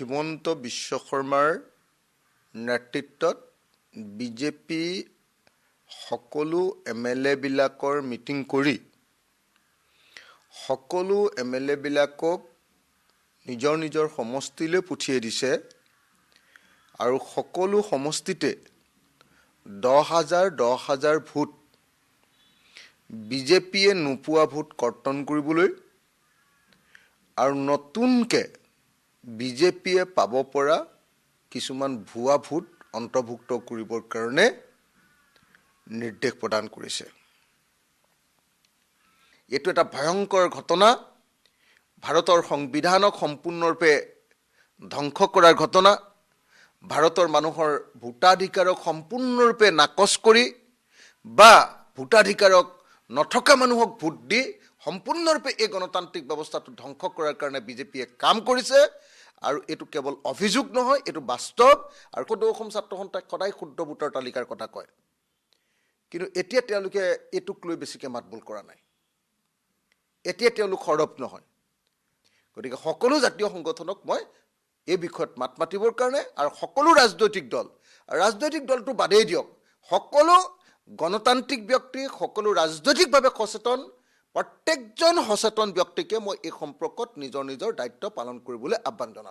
হিমন্ত বিশ্ব শৰ্মাৰ নেতৃত্বত বিজেপি সকলো MLA বিলাকৰ মিটিং কৰি সকলো MLA বিলাকক নিজৰ নিজৰ সমষ্টিলৈ পঠিয়াই দিছে আৰু সকলো সমষ্টিতে 10,000 ভোট বিজেপিয়ে নোপোৱা ভোট কৰ্তন কৰিবলৈ আৰু নতুনকৈ বিজেপিয়ে পাব পৰা কিছুমান ভুৱা ভোট অন্তৰ্ভুক্ত কৰিবৰ কাৰণে নিৰ্দেশ প্ৰদান কৰিছে। এইটো এটা ভয়ংকৰ ঘটনা, ভাৰতৰ সংবিধানক সম্পূৰ্ণৰূপে ধ্বংস কৰাৰ ঘটনা, ভাৰতৰ মানুহৰ ভোটাধিকাৰক সম্পূৰ্ণৰূপে নাকচ কৰি বা ভোটাধিকাৰক নথকা মানুহক ভোট দি সম্পূৰ্ণৰূপে এই গণতান্ত্ৰিক ব্যৱস্থাটো ধ্বংস কৰাৰ কাৰণে বিজেপিয়ে কাম কৰিছে। আৰু এইটো কেৱল অভিযোগ নহয়, এইটো বাস্তৱ। আৰু অসম ছাত্ৰ সন্থাই সদায় শুদ্ধ ভোটাৰ তালিকাৰ কথা কয়, কিন্তু এতিয়া তেওঁলোকে এইটোক লৈ বেছিকৈ মাতবোল কৰা নাই। এতিয়া তেওঁলোক সৰব নহয়। গতিকে সকলো জাতীয় সংগঠনক মই এই বিষয়ত মাত মাতিবৰ কাৰণে আৰু সকলো ৰাজনৈতিক দলটো বাদেই দিয়ক, সকলো গণতান্ত্ৰিক ব্যক্তি, সকলো ৰাজনৈতিকভাৱে সচেতন প্ৰত্যেকজন সচেতন ব্যক্তিকে মই এই সম্পৰ্কত নিজৰ নিজৰ দায়িত্ব পালন কৰিবলৈ আহ্বান জনালোঁ।